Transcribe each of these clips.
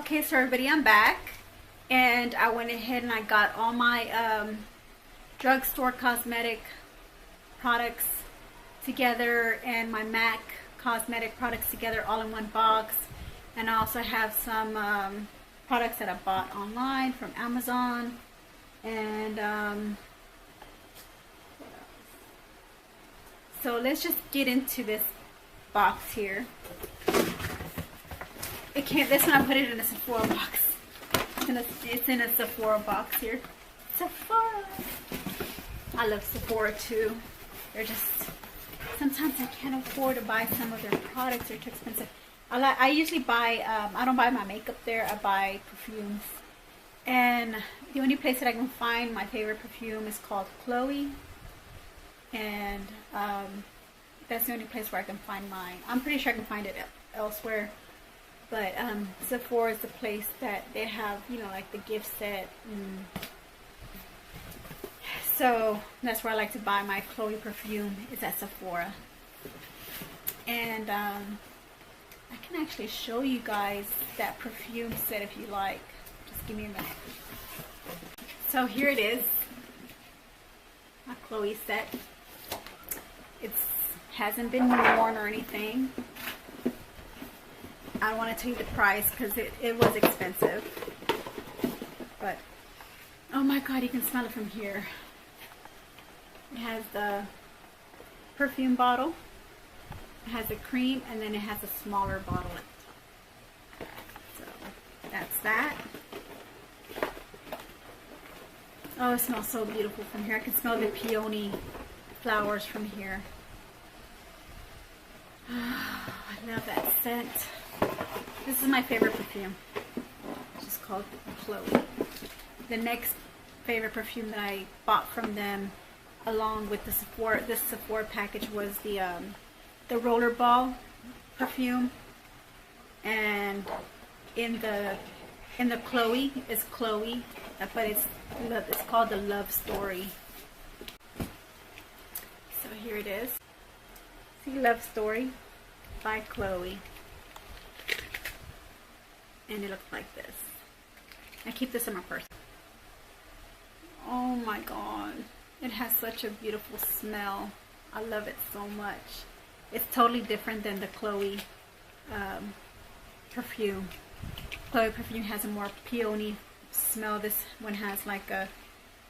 Okay, so everybody, I'm back, and I went ahead and I got all my drugstore cosmetic products together and my MAC cosmetic products together all in one box. And I also have some products that I bought online from Amazon. And so let's just get into this box here. This one I put it in a Sephora box. It's in a Sephora box here. Sephora. I love Sephora too. They're just, sometimes I can't afford to buy some of their products. They're too expensive. I usually buy, I don't buy my makeup there. I buy perfumes. And the only place that I can find my favorite perfume is called Chloe. And that's the only place where I can find mine. I'm pretty sure I can find it elsewhere. But Sephora is the place that they have, you know, like the gift set. So that's where I like to buy my Chloe perfume, is at Sephora. And I can actually show you guys that perfume set if you like. Just give me a minute. So here it is, my Chloe set. It hasn't been worn or anything. I don't want to tell you the price because it was expensive. But, oh my god, you can smell it from here. It has the perfume bottle. It has the cream, and then it has a smaller bottle. So, that's that. Oh, it smells so beautiful from here. I can smell the peony flowers from here. Oh, I love that scent. This is my favorite perfume. It's just called Chloe. The next favorite perfume that I bought from them, along with this Sephora package, was the Rollerball perfume. And in the Chloe is Chloe, but it's called the Love Story. So here it is. See, Love Story by Chloe. And it looks like this. I keep this in my purse. Oh my god. It has such a beautiful smell. I love it so much. It's totally different than the Chloe perfume. Chloe perfume has a more peony smell. This one has like a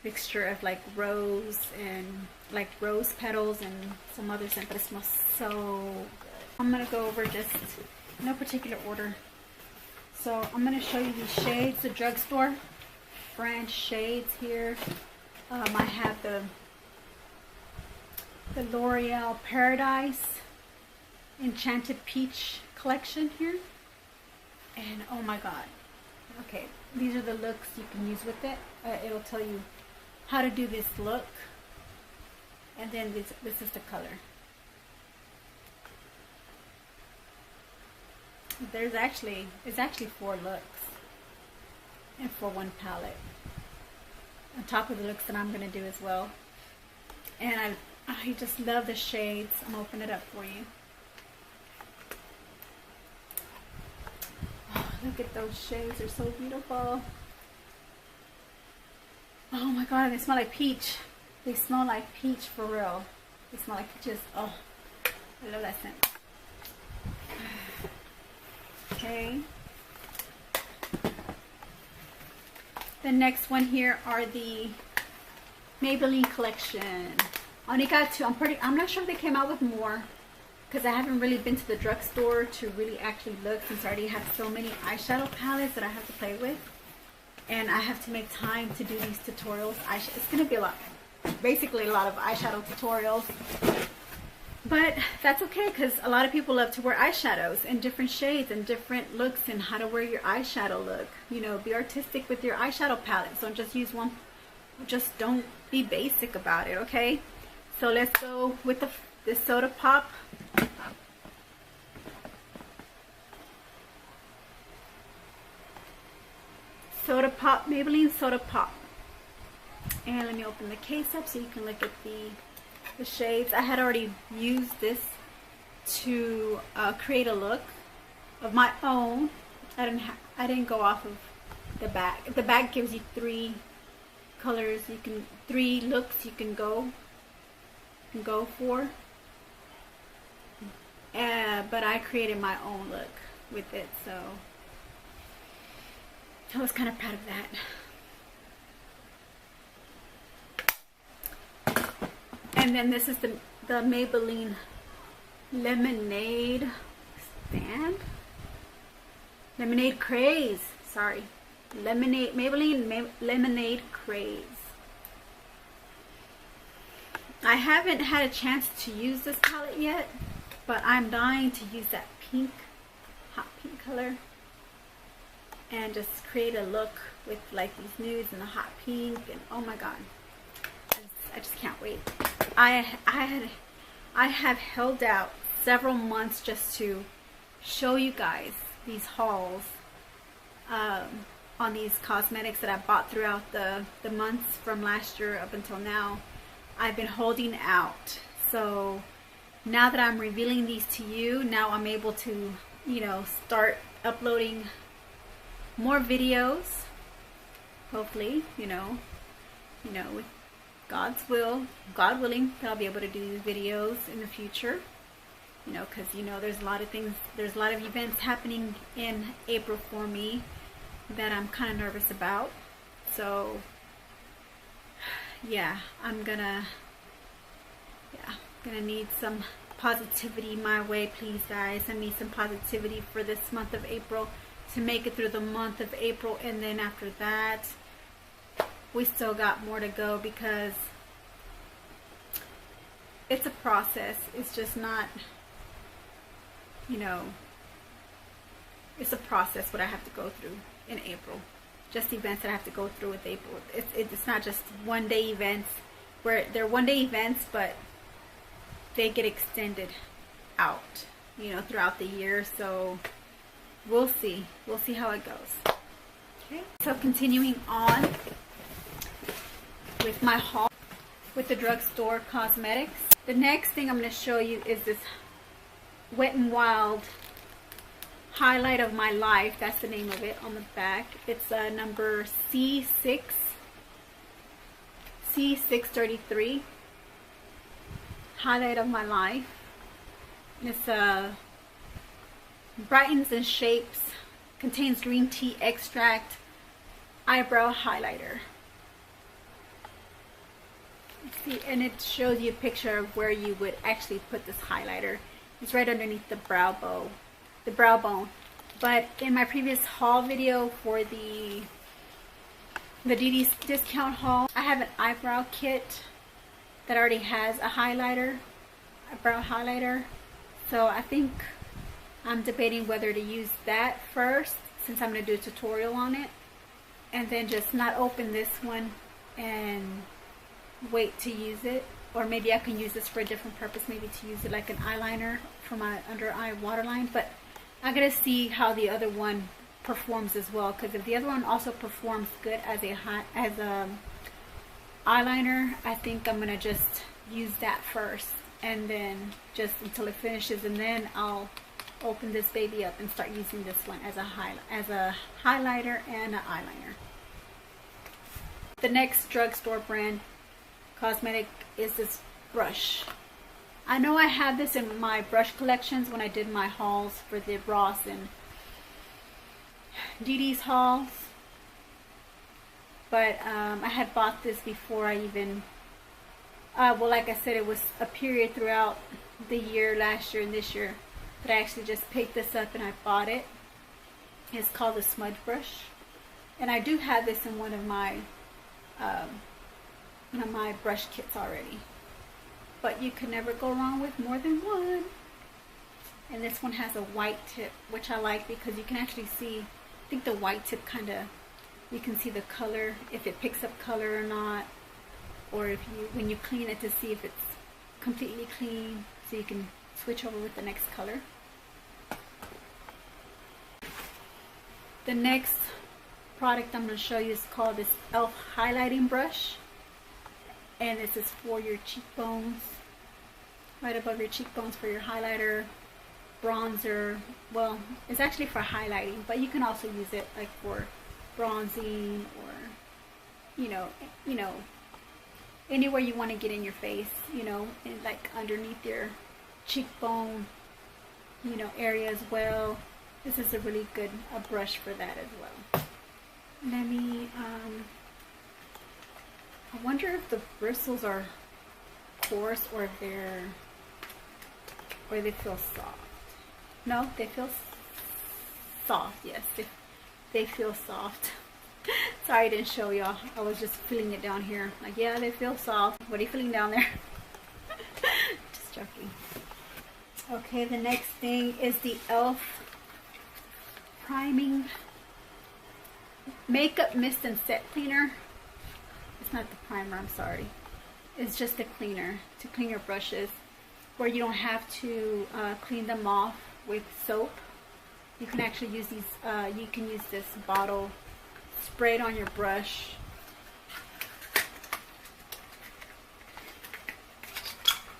mixture of like rose and like rose petals and some other scent, but it smells so good. I'm gonna go over just no particular order. So I'm going to show you these shades, the drugstore brand shades here. I have the L'Oreal Paradise Enchanted Peach collection here. And oh my god. Okay, these are the looks you can use with it. It'll tell you how to do this look. And then this is the color. It's actually 4 looks and for one palette on top of the looks that I'm going to do as well. And I just love the shades. I'm going to open it up for you. Oh, look at those shades. They're so beautiful. Oh my god, they smell like peach. They smell like peach for real. They smell like peaches. Oh, I love that scent. Okay. The next one here are the Maybelline collection. I only got 2. I'm not sure if they came out with more because I haven't really been to the drugstore to really actually look, since I already have so many eyeshadow palettes that I have to play with, and I have to make time to do these tutorials. It's gonna be a lot, basically a lot of eyeshadow tutorials. But that's okay, because a lot of people love to wear eyeshadows in different shades and different looks, and how to wear your eyeshadow look. You know, be artistic with your eyeshadow palette. So just use one. Just don't be basic about it, okay? So let's go with the Soda Pop. Soda Pop, Maybelline Soda Pop. And let me open the case up so you can look at the shades. I had already used this to create a look of my own. I I didn't go off of the back. The back gives you 3 colors. You can 3 looks you can go for. But I created my own look with it, so I was kind of proud of that. And then this is the Maybelline Lemonade stand. Lemonade Craze. Sorry. Maybelline Lemonade Craze. I haven't had a chance to use this palette yet, but I'm dying to use that pink, hot pink color, and just create a look with like these nudes and the hot pink, and oh my god, I just can't wait. I have held out several months just to show you guys these hauls on these cosmetics that I bought throughout the months from last year up until now. I've been holding out, so now that I'm revealing these to you, now I'm able to, you know, start uploading more videos, hopefully, you know, with God's will, God willing, that I'll be able to do videos in the future, you know, because, you know, there's a lot of things, there's a lot of events happening in April for me that I'm kind of nervous about. So yeah, I'm gonna need some positivity my way, please guys. Send me some positivity for this month of April to make it through the month of April, and then after that we still got more to go, because it's a process. It's just not, you know, it's a process what I have to go through in April. Just events that I have to go through with April. It's not just one day events, where they're one day events, but they get extended out, you know, throughout the year. So we'll see how it goes. Okay, so continuing on with my haul with the Drugstore Cosmetics. The next thing I'm going to show you is this Wet n Wild Highlight of My Life. That's the name of it on the back. It's number C633. Highlight of My Life. And it's brightens and shapes, contains green tea extract, eyebrow highlighter. See, and it shows you a picture of where you would actually put this highlighter. It's right underneath the brow bone. But in my previous haul video for the DD's discount haul, I have an eyebrow kit that already has a highlighter, a brow highlighter. So I think I'm debating whether to use that first, since I'm going to do a tutorial on it, and then just not open this one and wait to use it. Or maybe I can use this for a different purpose, maybe to use it like an eyeliner for my under eye waterline. But I'm going to see how the other one performs as well, because if the other one also performs good as a eyeliner, I think I'm going to just use that first, and then just until it finishes, and then I'll open this baby up and start using this one as a highlighter and an eyeliner. The next Drugstore brand cosmetic is this brush. I know I had this in my brush collections when I did my hauls for the Ross and DD's hauls, but I had bought this before I even well, like I said, it was a period throughout the year, last year and this year, that I actually just picked this up and I bought it. It's called the smudge brush, and I do have this in one of my brush kits already, but you can never go wrong with more than one. And this one has a white tip, which I like, because you can actually see, I think the white tip kind of, you can see the color, if it picks up color or not, or if you, when you clean it, to see if it's completely clean, so you can switch over with the next color. The next product I'm going to show you is called this e.l.f. highlighting brush, and this is for your cheekbones, right above your cheekbones for your highlighter. bronzer. Well, it's actually for highlighting, but you can also use it like for bronzing, or you know anywhere you want to get in your face, and like underneath your cheekbone, area as well. This is a really good brush for that as well. Let me I wonder if the bristles are coarse or if they feel soft. No, they feel soft. Yes, they feel soft. Sorry I didn't show y'all. I was just feeling it down here. Like, yeah, they feel soft. What are you feeling down there? Just joking. Okay, the next thing is the e.l.f. priming makeup mist and set cleaner. It's not the primer, I'm sorry. It's just a cleaner to clean your brushes, where you don't have to clean them off with soap. You can actually use these, you can use this bottle, spray it on your brush,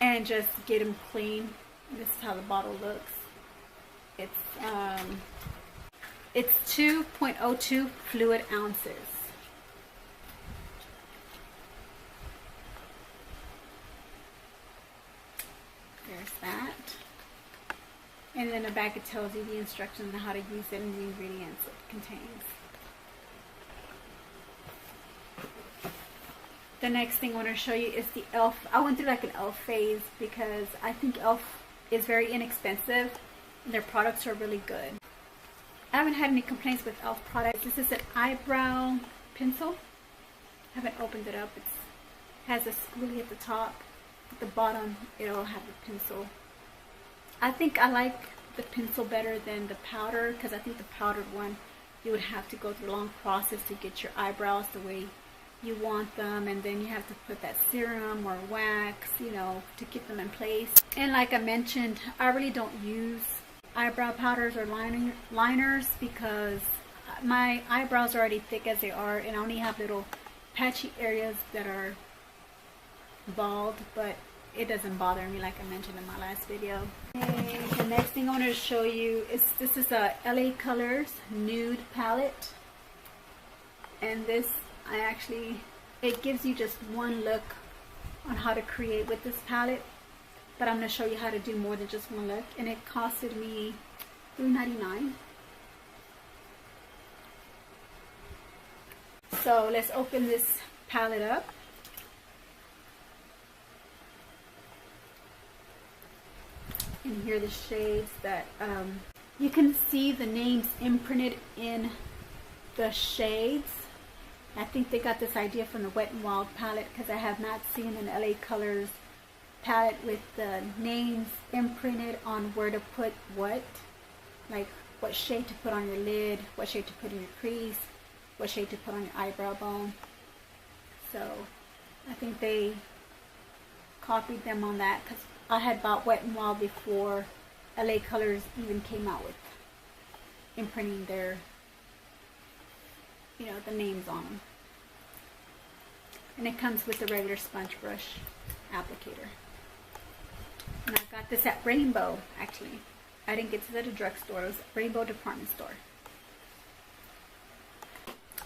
and just get them clean. This is how the bottle looks. It's 2.02 fluid ounces. There's that. And then the back it tells you the instructions on how to use it and the ingredients it contains. The next thing I want to show you is the e.l.f. I went through like an e.l.f. phase because I think e.l.f. is very inexpensive and their products are really good. I haven't had any complaints with e.l.f. products. This is an eyebrow pencil. I haven't opened it up. It has a spoolie at the top. At the bottom, it'll have the pencil. I think I like the pencil better than the powder, because I think the powdered one, you would have to go through a long process to get your eyebrows the way you want them, and then you have to put that serum or wax, to keep them in place. And like I mentioned, I really don't use eyebrow powders or liners because my eyebrows are already thick as they are, and I only have little patchy areas that are bald, but it doesn't bother me like I mentioned in my last video. Okay, the next thing I wanted to show you is this is a LA Colors nude palette, and this it gives you just one look on how to create with this palette, but I'm going to show you how to do more than just one look, and it costed me $3.99. So let's open this palette up. And here are the shades that you can see the names imprinted in the shades. I think they got this idea from the Wet n Wild palette, because I have not seen an LA Colors palette with the names imprinted on where to put what, like what shade to put on your lid, what shade to put in your crease, what shade to put on your eyebrow bone. So I think they copied them on that, because I had bought Wet n Wild before LA Colors even came out with imprinting their, the names on them. And it comes with the regular sponge brush applicator. And I got this at Rainbow, actually. I didn't get this at a drugstore. It was a Rainbow department store.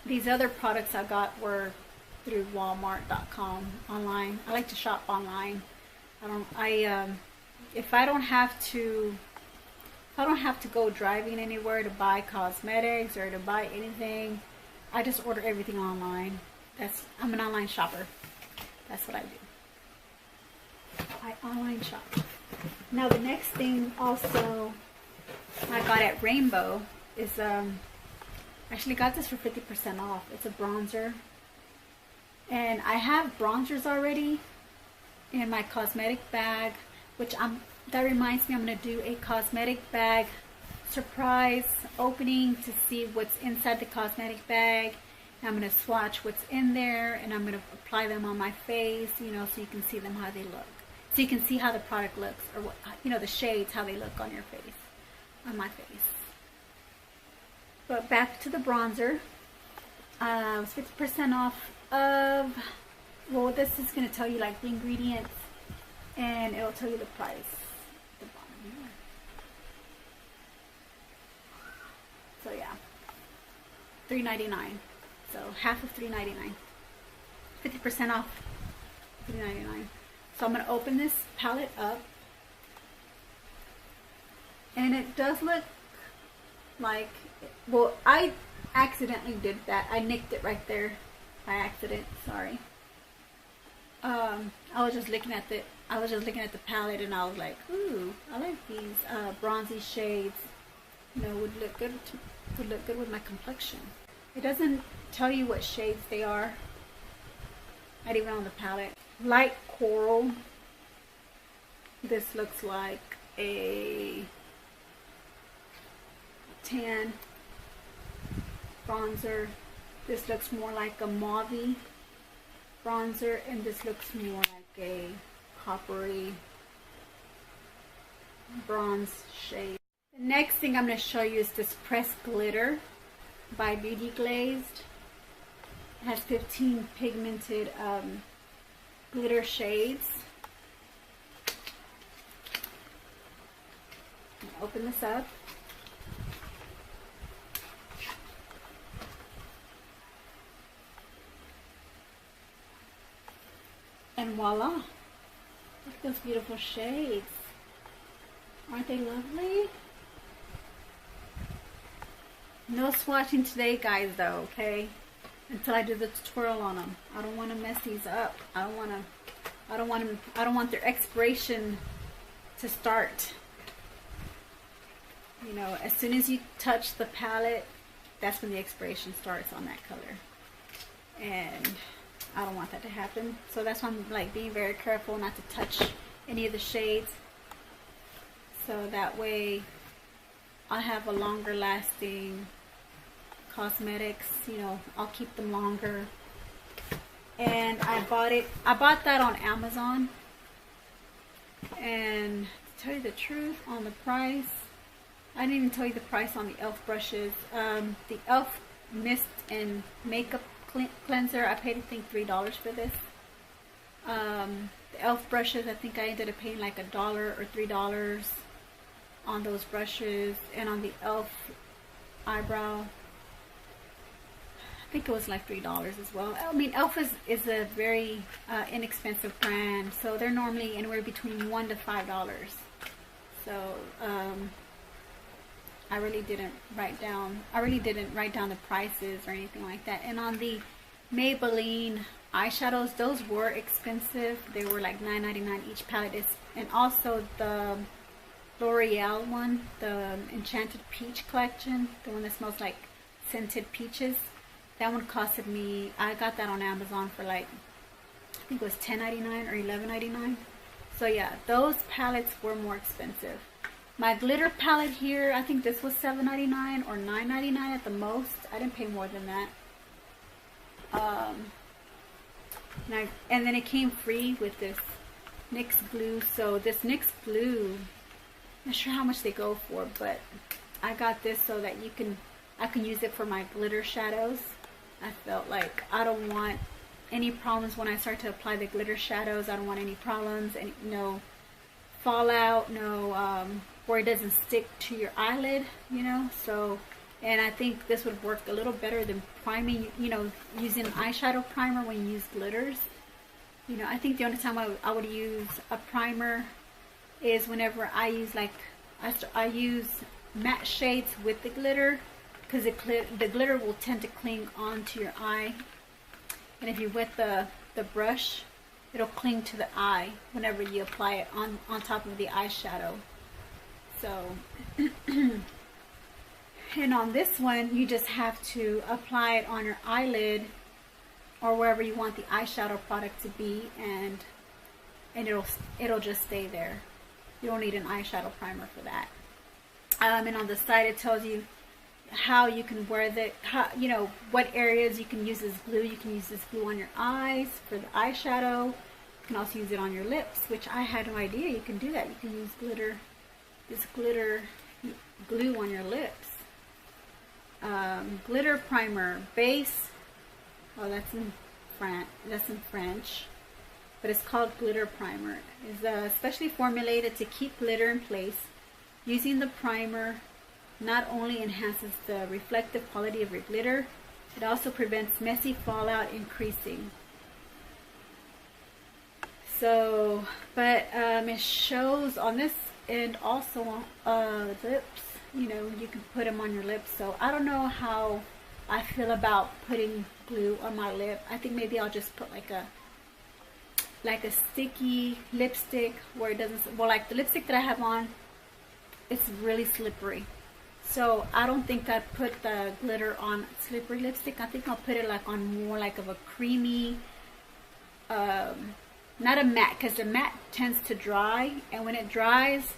These other products I got were through Walmart.com online. I like to shop online. If I don't have to go driving anywhere to buy cosmetics or to buy anything, I just order everything online. I'm an online shopper. That's what I do. I online shop. Now the next thing also I got at Rainbow is actually got this for 50% off. It's a bronzer. And I have bronzers already in my cosmetic bag, which that reminds me, I'm going to do a cosmetic bag surprise opening to see what's inside the cosmetic bag. And I'm going to swatch what's in there, and I'm going to apply them on my face, so you can see them how they look. So you can see how the product looks, or what, the shades, how they look on your face, on my face. But back to the bronzer. It was 50% off of, well, this is going to tell you like the ingredients, and it'll tell you the price at the bottom here. $3.99. So half of $3.99. 50% off $3.99. So I'm going to open this palette up. And it does look like, well, I accidentally did that. I nicked it right there by accident. Sorry. I was just looking at the palette, and I was like, ooh, I like these bronzy shades. You know, would look good with my complexion. It doesn't tell you what shades they are. Not even on the palette. Light coral. This looks like a tan bronzer. This looks more like a mauve bronzer, and this looks more like a coppery bronze shade. The next thing I'm going to show you is this pressed glitter by Beauty Glazed. It has 15 pigmented glitter shades. Open this up. And voila! Look at those beautiful shades. Aren't they lovely? No swatching today, guys, though, okay? Until I do the tutorial on them. I don't want to mess these up. I don't want their expiration to start. You know, as soon as you touch the palette, that's when the expiration starts on that color. And I don't want that to happen. So that's why I'm like being very careful not to touch any of the shades. So that way I'll have a longer lasting cosmetics, you know, I'll keep them longer. And I bought that on Amazon. And to tell you the truth on the price, I didn't even tell you the price on the e.l.f. brushes. The e.l.f. Mist and Makeup Cleanser, I paid I think $3 for this. The e.l.f. brushes, I think I ended up paying like $1 or $3 on those brushes. And on the e.l.f. eyebrow, I think it was like $3 as well. I mean, e.l.f. is a very inexpensive brand, so they're normally anywhere between $1 to $5. So I really didn't write down the prices or anything like that. And on the Maybelline eyeshadows, those were expensive. They were like $9.99 each palette. And also the L'Oreal one, the Enchanted Peach collection, the one that smells like scented peaches. That one costed me, I got that on Amazon for like, I think it was $10.99 or $11.99. So yeah, those palettes were more expensive. My glitter palette here, I think this was $7.99 or $9.99 at the most. I didn't pay more than that. And then it came free with this NYX glue. So this NYX glue, I'm not sure how much they go for, but I got this so that I can use it for my glitter shadows. I felt like I don't want any problems when I start to apply the glitter shadows. I don't want any problems, and no fallout, no where it doesn't stick to your eyelid, you know. So, and I think this would work a little better than priming, you know, using an eyeshadow primer when you use glitters. You know, I think the only time I would use a primer is whenever I use like I use matte shades with the glitter, because the glitter will tend to cling onto your eye, and if you wet the brush, it'll cling to the eye whenever you apply it on top of the eyeshadow. So and on this one, you just have to apply it on your eyelid or wherever you want the eyeshadow product to be, and it'll just stay there. You don't need an eyeshadow primer for that. And on the side, it tells you how you can wear you know, what areas you can use this glue. You can use this glue on your eyes for the eyeshadow. You can also use it on your lips, which I had no idea you can do that. You can use this glitter glue on your lips. Glitter primer base. Oh, that's in French, but it's called glitter primer. It's specially formulated to keep glitter in place. Using the primer, not only enhances the reflective quality of your glitter, it also prevents messy fallout and creasing. So, but it shows on this end also lips. You know, you can put them on your lips. So I don't know how I feel about putting glue on my lip. I think maybe I'll just put like a sticky lipstick where it doesn't, well, like the lipstick that I have on, it's really slippery. So I don't think I'd put the glitter on slippery lipstick. I think I'll put it like on more like of a creamy, not a matte, because the matte tends to dry, and when it dries,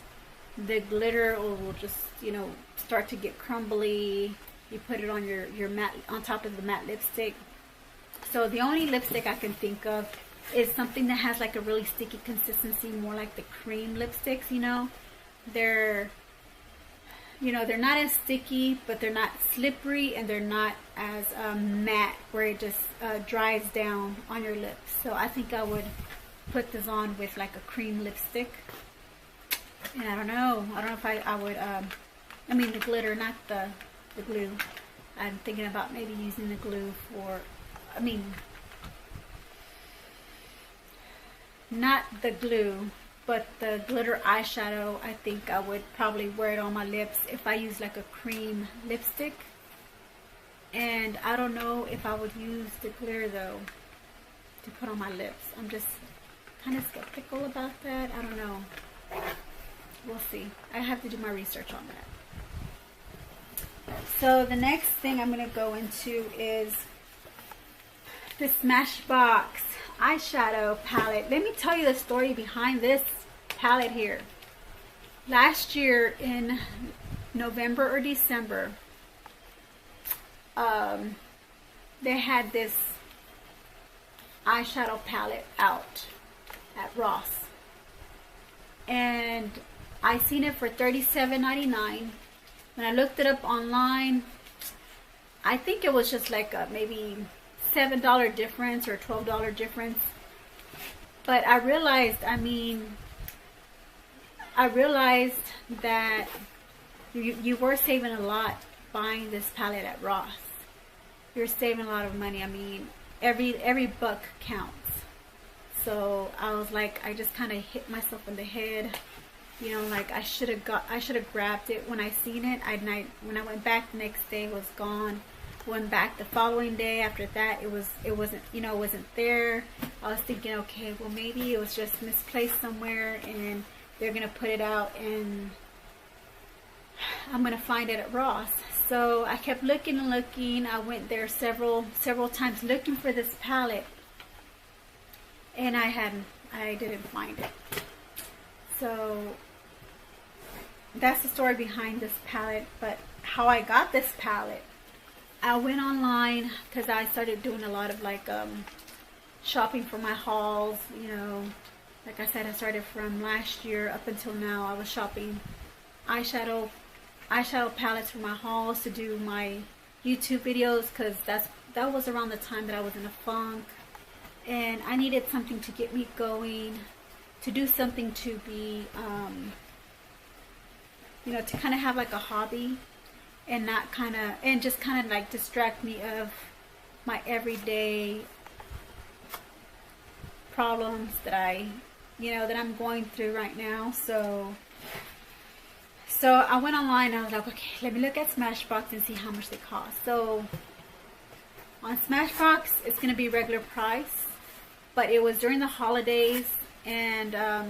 the glitter will just, you know, start to get crumbly. You put it on your matte, on top of the matte lipstick. So the only lipstick I can think of is something that has like a really sticky consistency, more like the cream lipsticks, you know. They're, you know, they're not as sticky, but they're not slippery, and they're not as matte where it just dries down on your lips. So I think I would put this on with like a cream lipstick. And I don't know if I would, I mean the glitter, not the glue. I'm thinking about maybe using the glue for, I mean, not the glue, but the glitter eyeshadow. I think I would probably wear it on my lips if I use like a cream lipstick. And I don't know if I would use the glitter though to put on my lips. I'm just kind of skeptical about that. I don't know. We'll see. I have to do my research on that. So the next thing I'm going to go into is the Smashbox eyeshadow palette. Let me tell you the story behind this palette here. Last year in November or December, they had this eyeshadow palette out at Ross, and I seen it for $37.99. When I looked it up online, I think it was just like a maybe $7 difference or $12 difference. But I realized, I realized that you were saving a lot buying this palette at Ross. You're saving a lot of money. I mean, every buck counts. So I was like, I just kind of hit myself in the head. You know, like I should have grabbed it when I seen it. When I went back the next day, it was gone. Went back the following day after that, it wasn't, you know, it wasn't there. I was thinking, okay, well maybe it was just misplaced somewhere and they're gonna put it out and I'm gonna find it at Ross. So I kept looking and looking. I went there several times looking for this palette, and I didn't find it. So that's the story behind this palette. But how I got this palette, I went online because I started doing a lot of like shopping for my hauls. You know, like I said, I started from last year up until now. I was shopping eyeshadow palettes for my hauls to do my YouTube videos, because that was around the time that I was in a funk and I needed something to get me going, to do something to be you know, to kind of have like a hobby and not just kind of like distract me of my everyday problems that I'm going through right now. So I went online and I was like, okay, let me look at Smashbox and see how much they cost. So on Smashbox, it's going to be regular price, but it was during the holidays, and I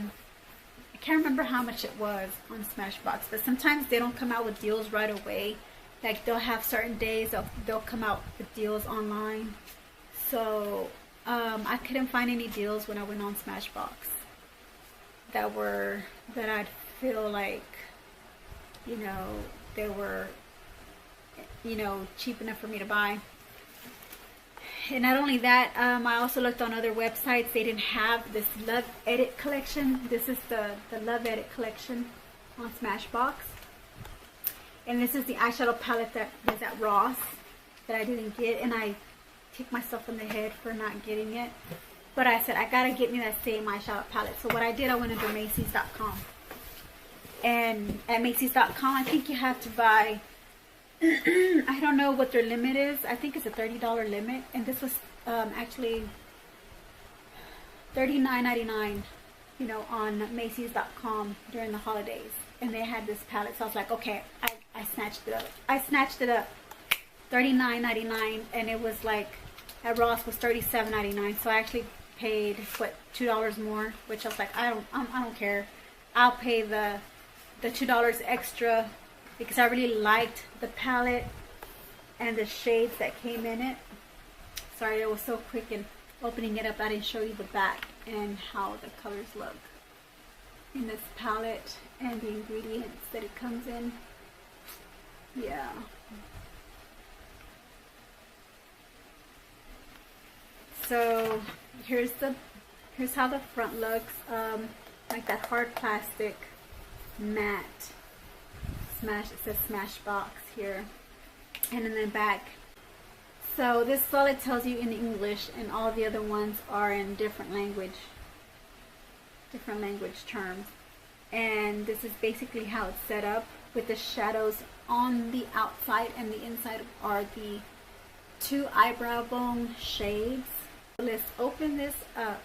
can't remember how much it was on Smashbox, but sometimes they don't come out with deals right away. Like they'll have certain days they'll come out with deals online. So I couldn't find any deals when I went on Smashbox that I'd feel like, you know, they were, you know, cheap enough for me to buy. And not only that, I also looked on other websites. They didn't have this Love Edit collection. This is the Love Edit collection on Smashbox. And this is the eyeshadow palette that was at Ross that I didn't get. And I kicked myself in the head for not getting it. But I said, I gotta get me that same eyeshadow palette. So what I did, I went into Macy's.com. And at Macy's.com, I think you have to buy, I don't know what their limit is. I think it's a $30 limit. And this was actually $39.99, you know, on Macy's.com during the holidays. And they had this palette. So I was like, okay, I snatched it up. I snatched it up. $39.99. And it was like, at Ross was $37.99. So I actually paid, what, $2 more. Which I was like, I don't care. I'll pay the $2 extra because I really liked the palette and the shades that came in it. Sorry, I was so quick in opening it up. I didn't show you the back and how the colors look in this palette and the ingredients that it comes in. Yeah. So here's how the front looks. Like that hard plastic matte smash. It says Smashbox here, and in the back. So this is all it tells you in English, and all the other ones are in different language terms. And this is basically how it's set up, with the shadows on the outside, and the inside are the 2 eyebrow bone shades. Let's open this up.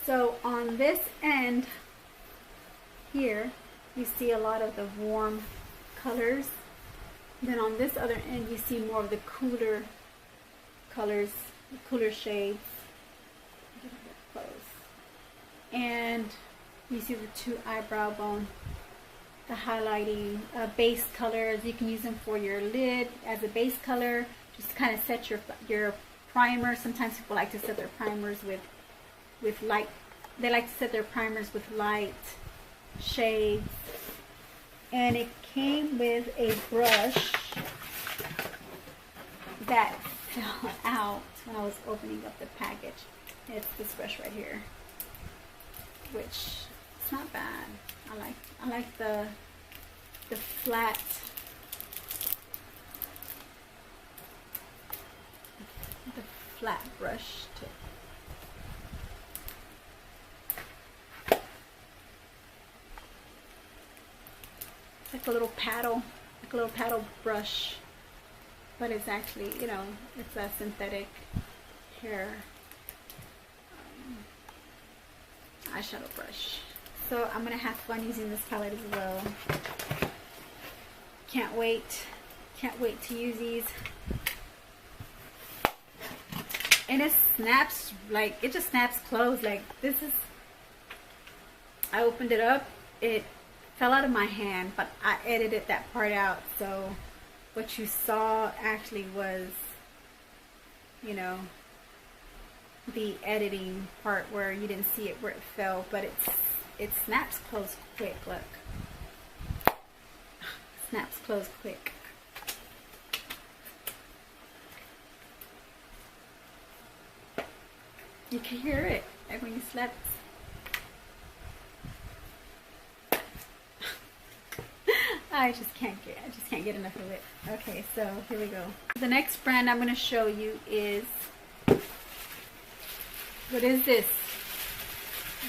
So on this end here, you see a lot of the warm colors. Then on this other end, you see more of the cooler colors, the cooler shades. Get a bit close. And you see the 2 eyebrow bone, the highlighting base colors. You can use them for your lid as a base color. Just to kind of set your primer. Sometimes people like to set their primers with light. They like to set their primers with light shades. And it came with a brush that fell out when I was opening up the package. It's this brush right here, which it's not bad. I like the flat brush tip. It's like a little paddle brush, but it's actually, you know, it's a synthetic hair eyeshadow brush. So I'm gonna have fun using this palette as well. Can't wait to use these. And it snaps, like, it just snaps closed. Like, this is, I opened it up, it fell out of my hand, but I edited that part out. So what you saw actually was, you know, the editing part where you didn't see it where it fell, but it snaps closed quick. Look, snaps closed quick. You can hear it like when you slept. I just can't get enough of it. Okay, so here we go. The next brand I'm going to show you is, what is this?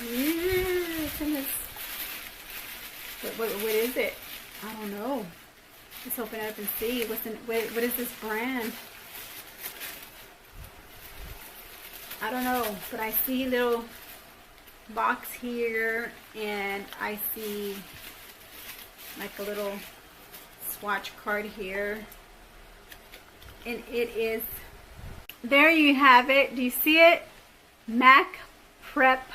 It's in this. What is it? I don't know. Let's open it up and see. What is this brand? I don't know, but I see a little box here, and I see like a little swatch card here, and it is, there you have it. Do you see it? MAC Prep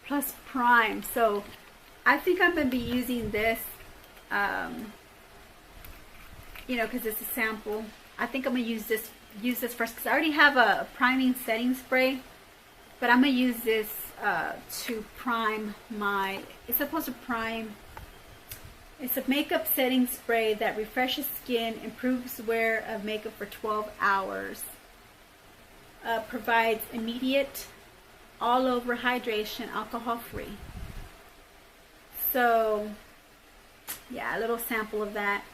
Plus Prime. So I think I'm going to be using this, you know, because it's a sample. I think I'm going to use this first, because I already have a priming setting spray, but I'm going to use this to prime my, it's supposed to prime. It's a makeup setting spray that refreshes skin, improves wear of makeup for 12 hours, provides immediate all over hydration, alcohol free. So yeah, a little sample of that.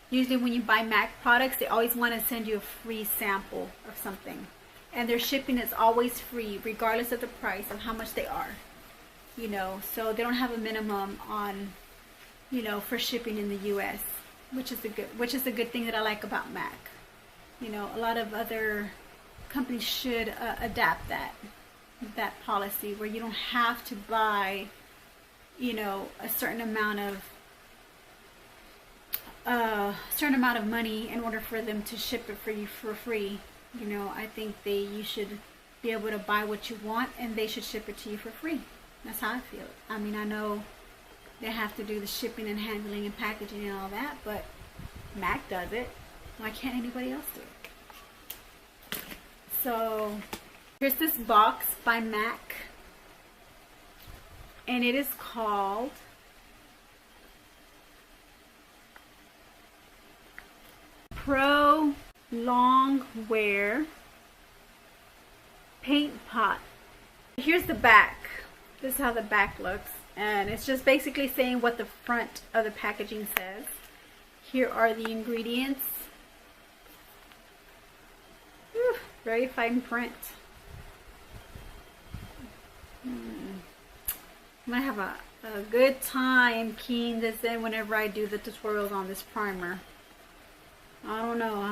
Usually when you buy MAC products, they always want to send you a free sample of something. And their shipping is always free, regardless of the price of how much they are. you know, so they don't have a minimum on, you know, for shipping in the US, which is a good thing that I like about MAC. You know, a lot of other companies should adapt that policy where you don't have to buy, you know, a certain amount of money in order for them to ship it for you for free. You know, I think you should be able to buy what you want and they should ship it to you for free. That's how I feel. I mean, I know they have to do the shipping and handling and packaging and all that, but MAC does it. Why can't anybody else do it? So here's this box by MAC, and it is called Pro Long Wear Paint Pot. Here's the back. This is how the back looks, and it's just basically saying what the front of the packaging says. Here are the ingredients. Whew, very fine print. I'm gonna have a good time keying this in whenever I do the tutorials on this primer. I don't know. I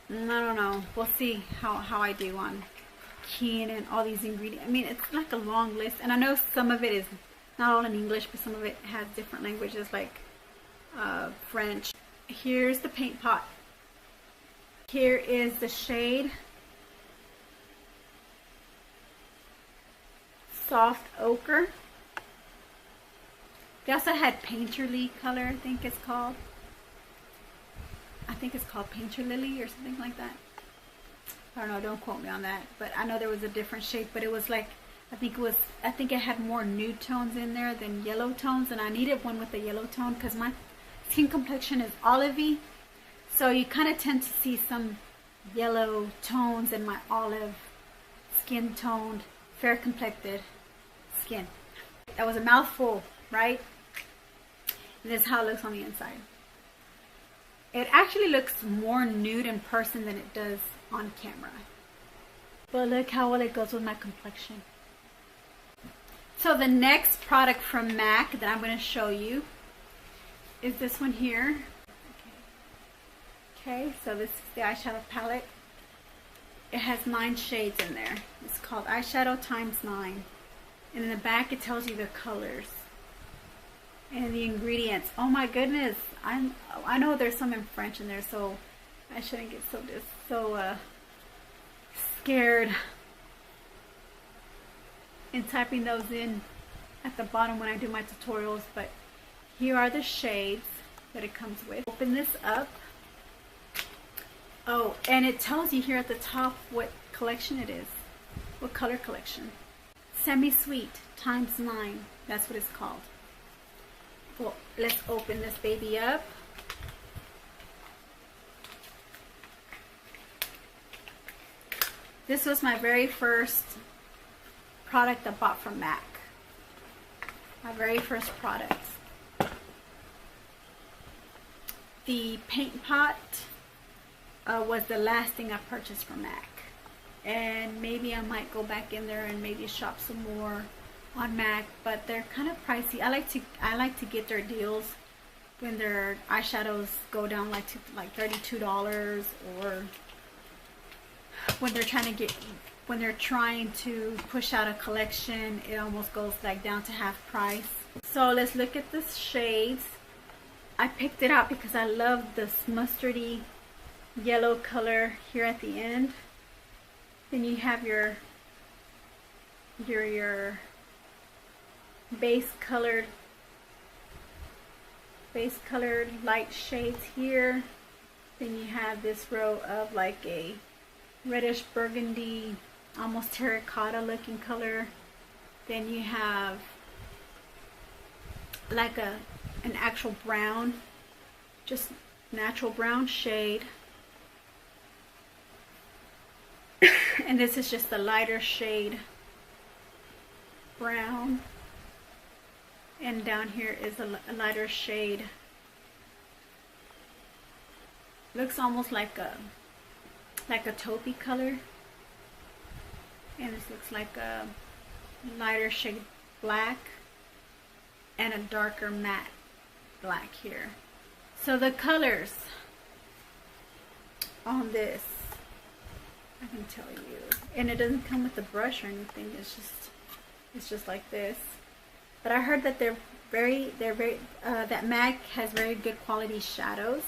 don't know. We'll see how I do on keying in all these ingredients. I mean, it's like a long list, and I know some of it is not all in English, but some of it has different languages like French. Here's the paint pot. Here is the shade Soft Ochre. They also had Painterly color, I think it's called. I think it's called Painter Lily or something like that. I don't know, don't quote me on that, but I know there was a different shade, but it was like, I think it had more nude tones in there than yellow tones, and I needed one with a yellow tone because my skin complexion is olivey, so you kind of tend to see some yellow tones in my olive skin toned, fair complected skin. That was a mouthful, right? And this is how it looks on the inside. It actually looks more nude in person than it does on camera. But look how well it goes with my complexion. So the next product from MAC that I'm going to show you is this one here. Okay, so this is the eyeshadow palette. It has 9 shades in there. It's called Eyeshadow Times 9. And in the back it tells you the colors and the ingredients. Oh my goodness, I know there's some in French in there, so I shouldn't get so scared in typing those in at the bottom when I do my tutorials. But here are the shades that it comes with. Open this up. Oh, and it tells you here at the top what collection it is, what color collection. Semi-Sweet Times 9, that's what it's called. Well, let's open this baby up. This was my very first product I bought from MAC. My very first product. The paint pot was the last thing I purchased from MAC. And maybe I might go back in there and maybe shop some more on MAC, but they're kind of pricey. I like to get their deals when their eyeshadows go down like to like $32, or when they're trying to push out a collection, it almost goes like down to half price. So let's look at the shades. I picked it out because I love this mustardy yellow color here at the end. Then you have your base colored light shades here. Then you have this row of like a reddish burgundy, almost terracotta looking color. Then you have like an actual brown, just natural brown shade. And this is just the lighter shade brown. And down here is a lighter shade. Looks almost like a taupey color. And this looks like a lighter shade black and a darker matte black here. So the colors on this, I can tell you, and it doesn't come with a brush or anything. It's just like this. But I heard that they're very that MAC has very good quality shadows.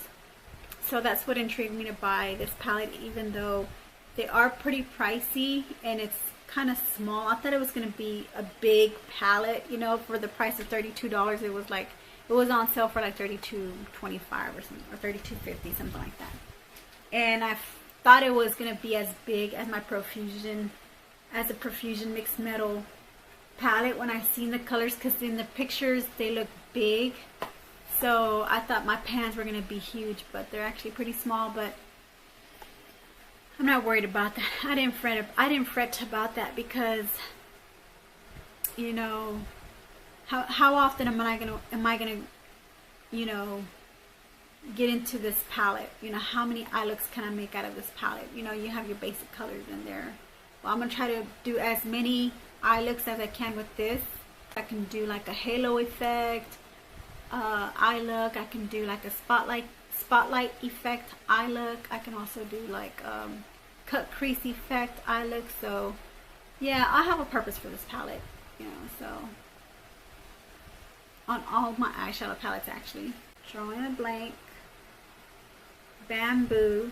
So that's what intrigued me to buy this palette, even though they are pretty pricey and it's kind of small. I thought it was going to be a big palette, you know, for the price of $32. It was like, it was on sale for like $32.25 or something, or $32.50, something like that. And I thought it was going to be as big as my Profusion, as a Profusion mixed metal palette when I seen the colors, because in the pictures they look big. So I thought my pans were going to be huge, but they're actually pretty small. But I'm not worried about that. I didn't fret about that, because, you know, how often am I gonna you know, get into this palette? You know, how many eye looks can I make out of this palette? You know, you have your basic colors in there. Well, I'm gonna try to do as many eye looks as I can with this. I can do like a halo effect eye look. I can do like a spotlight effect eye look. I can also do like cut crease effect eye look. So yeah, I have a purpose for this palette, you know. So on all my eyeshadow palettes, actually. Drawing a blank, Bamboo,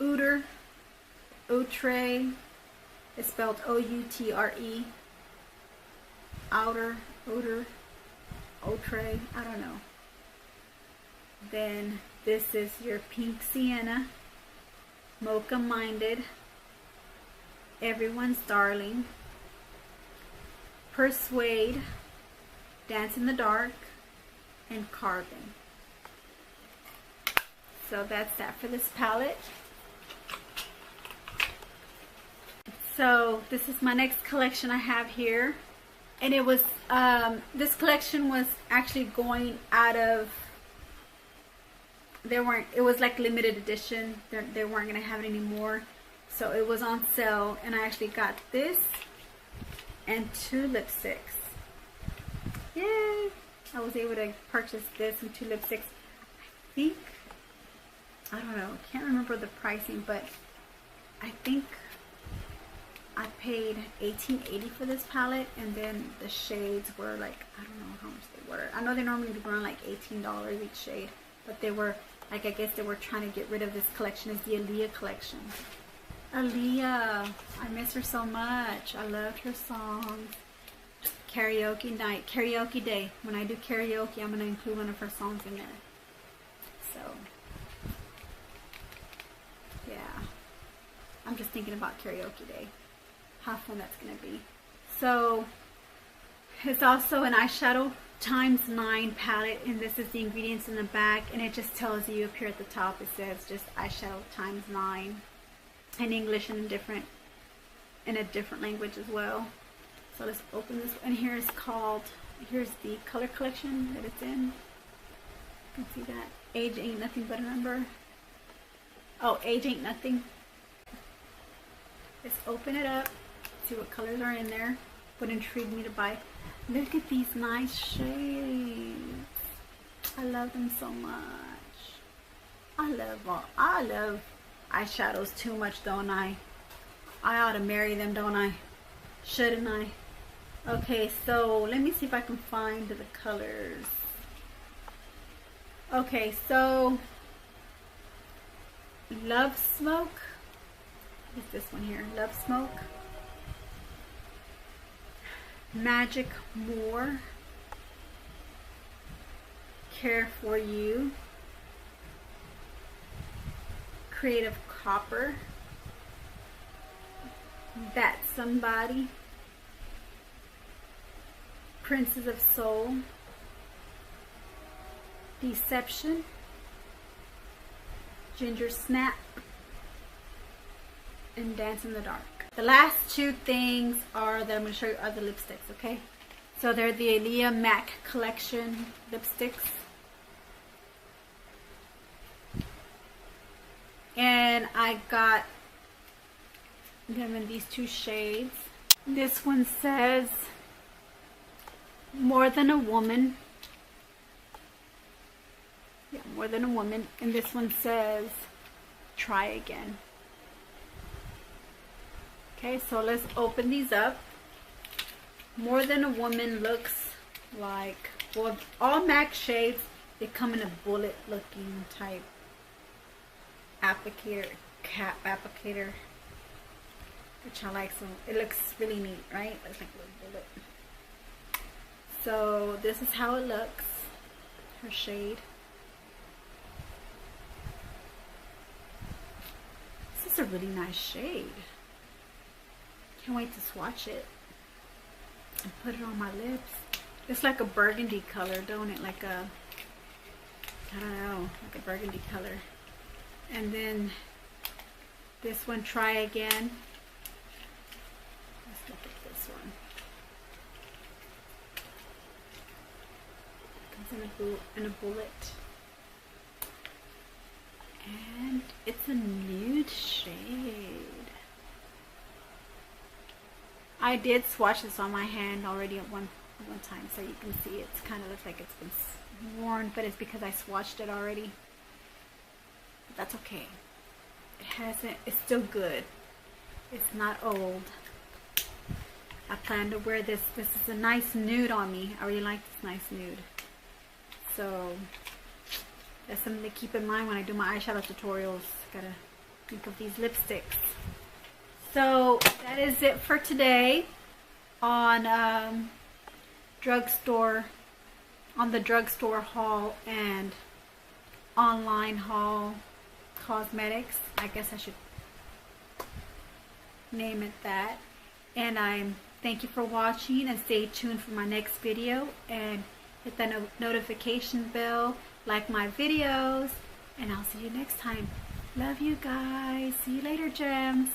Outre, it's spelled O-U-T-R-E, Outre, I don't know. Then this is your Pink Sienna, Mocha Minded, Everyone's Darling, Persuade, Dance in the Dark, and Carbon. So that's that for this palette. So this is my next collection I have here, and it was this collection was actually going out of, it was like limited edition. They weren't going to have it anymore, so it was on sale, and I actually got this and 2 lipsticks. Yay! I was able to purchase this and 2 lipsticks. I think, I don't know, can't remember the pricing, but I think I paid $18.80 for this palette, and then the shades were like, I don't know how much they were. I know they normally do around like $18 each shade, but they were like, I guess they were trying to get rid of this collection. It's the Aaliyah collection. Aaliyah, I miss her so much. I loved her songs. Karaoke night, karaoke day. When I do karaoke, I'm going to include one of her songs in there. So, yeah. I'm just thinking about karaoke day. How fun that's going to be. So, it's also an eyeshadow ×9 palette, and this is the ingredients in the back, and it just tells you up here at the top, it says just eyeshadow ×9 in English and in a different language as well. So let's open this, and here's the color collection that it's in. You can see that. Age ain't nothing but a number. Oh, age ain't nothing. Let's open it up, see what colors are in there. What intrigued me to buy. Look at these nice shades. I love them so much. I love eyeshadows too much, don't I? I ought to marry them, don't I? Shouldn't I? Okay, so let me see if I can find the colors. Okay, so Love Smoke. What's this one here? Love Smoke. Magic More. Care for You. Creative Copper. That's Somebody. Princess of Soul. Deception. Ginger Snap. And Dance in the Dark. The last 2 things are that I'm going to show you are the lipsticks, okay? So they're the Aaliyah MAC collection lipsticks. And I got them in these two shades. This one says More Than a Woman. Yeah, More Than a Woman. And this one says Try Again. Okay, so let's open these up. More Than a Woman looks like, well, all MAC shades, they come in a bullet looking type applicator, cap applicator, which I like. So it looks really neat, right? It's like a little bullet. So this is how it looks, her shade. This is a really nice shade. Can't wait to swatch it and put it on my lips. It's like a burgundy color, don't it? Like a, I don't know, like a burgundy color. And then this one, Try Again. Let's look at this one. It comes in a bullet. And it's a nude shade. I did swatch this on my hand already at one time, so you can see it's kind of looks like it's been worn, but it's because I swatched it already. But that's okay. It hasn't. It's still good. It's not old. I plan to wear this. This is a nice nude on me. I really like this nice nude. So that's something to keep in mind when I do my eyeshadow tutorials. Gotta think of these lipsticks. So that is it for today on Drugstore, on the Drugstore haul and online haul cosmetics. I guess I should name it that. And thank you for watching, and stay tuned for my next video, and hit the notification bell, like my videos, and I'll see you next time. Love you guys. See you later, gems.